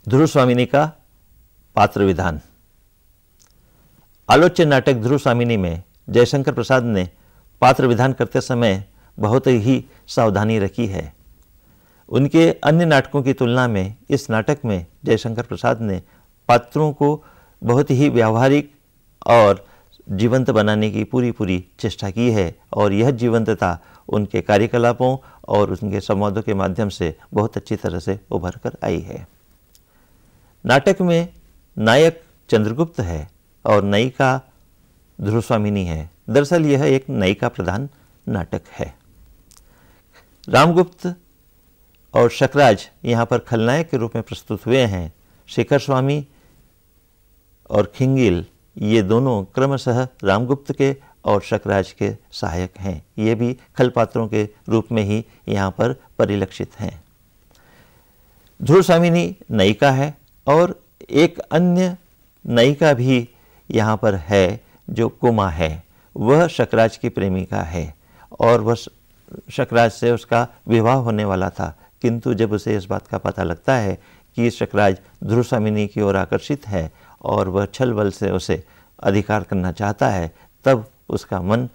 ध्रुव स्वामिनी का पात्र विधान। आलोच्य नाटक ध्रुव स्वामिनी में जयशंकर प्रसाद ने पात्र विधान करते समय बहुत ही सावधानी रखी है। उनके अन्य नाटकों की तुलना में इस नाटक में जयशंकर प्रसाद ने पात्रों को बहुत ही व्यावहारिक और जीवंत बनाने की पूरी चेष्टा की है और यह जीवंतता उनके कार्यकलापों और उनके संवादों के माध्यम से बहुत अच्छी तरह से उभर कर आई है। नाटक में नायक चंद्रगुप्त है और नायिका ध्रुव स्वामिनी है। दरअसल यह एक नायिका प्रधान नाटक है। रामगुप्त और शकराज यहाँ पर खलनायक के रूप में प्रस्तुत हुए हैं। शेखर स्वामी और खिंगिल ये दोनों क्रमशः रामगुप्त के और शकराज के सहायक हैं। ये भी खल पात्रों के रूप में ही यहाँ पर परिलक्षित हैं। ध्रुव स्वामिनी नायिका है और एक अन्य नायिका भी यहाँ पर है जो कुमा है। वह शकराज की प्रेमिका है और वह शकराज से उसका विवाह होने वाला था, किंतु जब उसे इस बात का पता लगता है कि शकराज ध्रुव स्वामिनी की ओर आकर्षित है और वह छल बल से उसे अधिकार करना चाहता है, तब उसका मन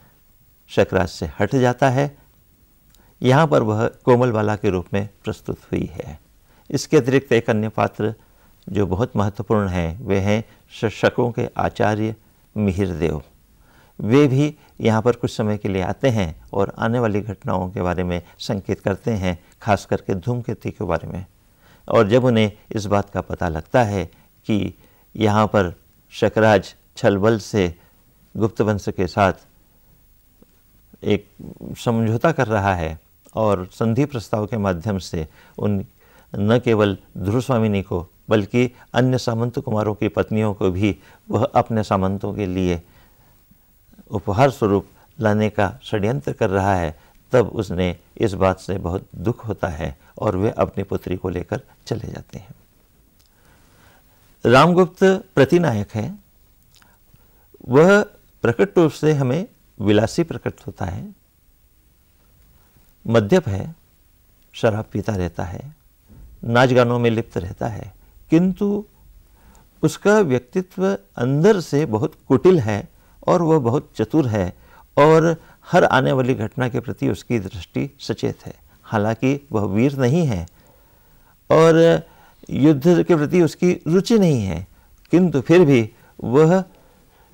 शकराज से हट जाता है। यहाँ पर वह कोमल बाला के रूप में प्रस्तुत हुई है। इसके अतिरिक्त एक अन्य पात्र जो बहुत महत्वपूर्ण है वे हैं शकों के आचार्य मिहिरदेव। वे भी यहाँ पर कुछ समय के लिए आते हैं और आने वाली घटनाओं के बारे में संकेत करते हैं, खास करके धूमकेतु के बारे में। और जब उन्हें इस बात का पता लगता है कि यहाँ पर शकराज छल बल से गुप्त वंश के साथ एक समझौता कर रहा है और संधि प्रस्ताव के माध्यम से उन न केवल ध्रुव स्वामिनी को बल्कि अन्य सामंत कुमारों की पत्नियों को भी वह अपने सामंतों के लिए उपहार स्वरूप लाने का षड्यंत्र कर रहा है, तब उसने इस बात से बहुत दुख होता है और वे अपनी पुत्री को लेकर चले जाते हैं। रामगुप्त प्रतिनायक है। वह प्रकट रूप से हमें विलासी प्रकट होता है, मद्यप है, शराब पीता रहता है, नाच गानों में लिप्त रहता है, किंतु उसका व्यक्तित्व अंदर से बहुत कुटिल है और वह बहुत चतुर है और हर आने वाली घटना के प्रति उसकी दृष्टि सचेत है। हालांकि वह वीर नहीं है और युद्ध के प्रति उसकी रुचि नहीं है, किंतु फिर भी वह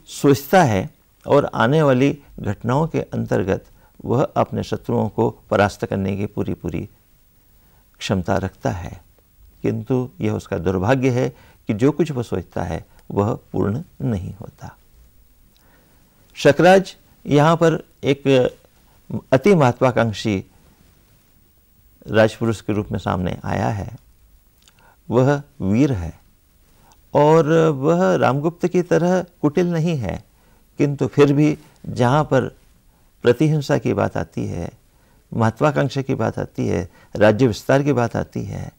सोचता है और आने वाली घटनाओं के अंतर्गत वह अपने शत्रुओं को परास्त करने की पूरी क्षमता रखता है। किंतु यह उसका दुर्भाग्य है कि जो कुछ वह सोचता है वह पूर्ण नहीं होता। शकराज यहाँ पर एक अति महत्वाकांक्षी राजपुरुष के रूप में सामने आया है। वह वीर है और वह रामगुप्त की तरह कुटिल नहीं है, किंतु फिर भी जहाँ पर प्रतिहिंसा की बात आती है, महत्वाकांक्षा की बात आती है, राज्य विस्तार की बात आती है,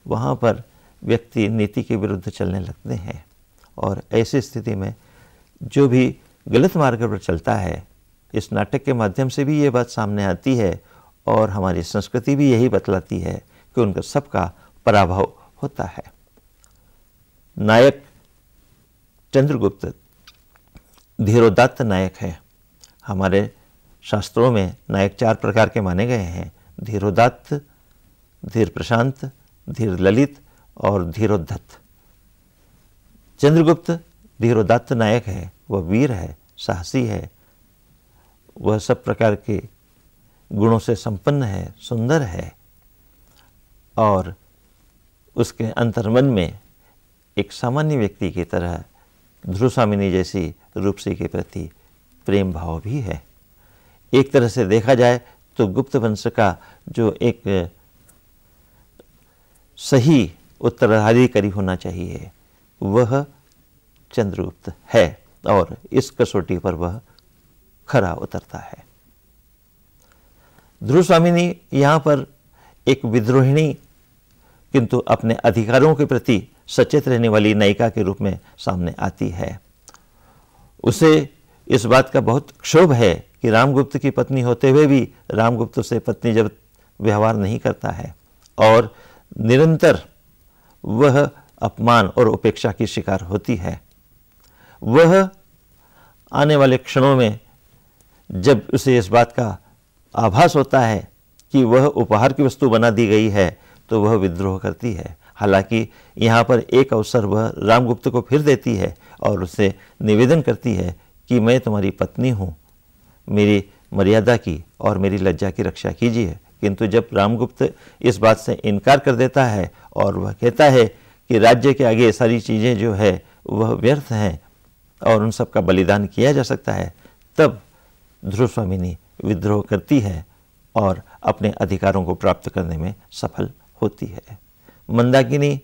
वहाँ पर व्यक्ति नीति के विरुद्ध चलने लगते हैं। और ऐसी स्थिति में जो भी गलत मार्ग पर चलता है, इस नाटक के माध्यम से भी ये बात सामने आती है और हमारी संस्कृति भी यही बतलाती है कि उनका सबका पराभव होता है। नायक चंद्रगुप्त धीरोदात्त नायक है। हमारे शास्त्रों में नायक 4 प्रकार के माने गए हैं: धीरोदात्त, धीर प्रशांत, धीर ललित और धीरोद्धत। चंद्रगुप्त धीरोदात्त नायक है। वह वीर है, साहसी है, वह सब प्रकार के गुणों से संपन्न है, सुंदर है और उसके अंतर्मन में एक सामान्य व्यक्ति की तरह ध्रुव स्वामिनी जैसी रूपसी के प्रति प्रेम भाव भी है। एक तरह से देखा जाए तो गुप्त वंश का जो एक सही उत्तराधिकारी होना चाहिए वह चंद्रगुप्त है और इस कसौटी पर वह खरा उतरता है। ध्रुव स्वामिनी यहाँ पर एक विद्रोहिणी किंतु अपने अधिकारों के प्रति सचेत रहने वाली नायिका के रूप में सामने आती है। उसे इस बात का बहुत क्षोभ है कि रामगुप्त की पत्नी होते हुए भी रामगुप्त से पत्नी जब व्यवहार नहीं करता है और निरंतर वह अपमान और उपेक्षा की शिकार होती है। वह आने वाले क्षणों में जब उसे इस बात का आभास होता है कि वह उपहार की वस्तु बना दी गई है तो वह विद्रोह करती है। हालांकि यहाँ पर एक अवसर वह रामगुप्त को फिर देती है और उससे निवेदन करती है कि मैं तुम्हारी पत्नी हूँ, मेरी मर्यादा की और मेरी लज्जा की रक्षा कीजिए। किंतु जब रामगुप्त इस बात से इनकार कर देता है और वह कहता है कि राज्य के आगे सारी चीज़ें जो है वह व्यर्थ हैं और उन सब का बलिदान किया जा सकता है, तब ध्रुवस्वामिनी विद्रोह करती है और अपने अधिकारों को प्राप्त करने में सफल होती है। मंदाकिनी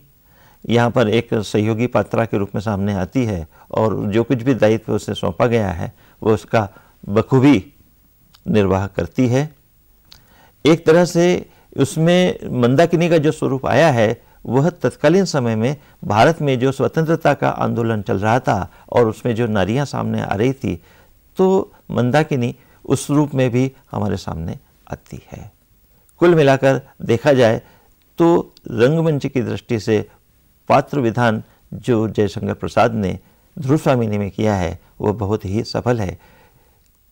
यहाँ पर एक सहयोगी पात्रा के रूप में सामने आती है और जो कुछ भी दायित्व उसे सौंपा गया है वो उसका बखूबी निर्वाह करती है। एक तरह से उसमें मंदाकिनी का जो स्वरूप आया है वह तत्कालीन समय में भारत में जो स्वतंत्रता का आंदोलन चल रहा था और उसमें जो नारियां सामने आ रही थी, तो मंदाकिनी उस रूप में भी हमारे सामने आती है। कुल मिलाकर देखा जाए तो रंगमंच की दृष्टि से पात्र विधान जो जयशंकर प्रसाद ने ध्रुवस्वामिनी में किया है वह बहुत ही सफल है।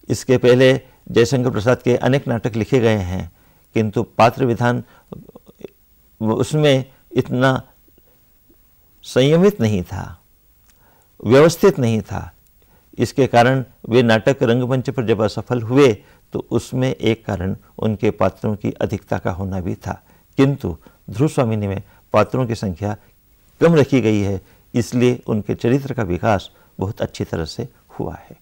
इसके पहले जयशंकर प्रसाद के अनेक नाटक लिखे गए हैं, किंतु पात्र विधान उसमें इतना संयमित नहीं था, व्यवस्थित नहीं था। इसके कारण वे नाटक रंगमंच पर जब असफल हुए तो उसमें एक कारण उनके पात्रों की अधिकता का होना भी था। किंतु ध्रुवस्वामिनी में पात्रों की संख्या कम रखी गई है, इसलिए उनके चरित्र का विकास बहुत अच्छी तरह से हुआ है।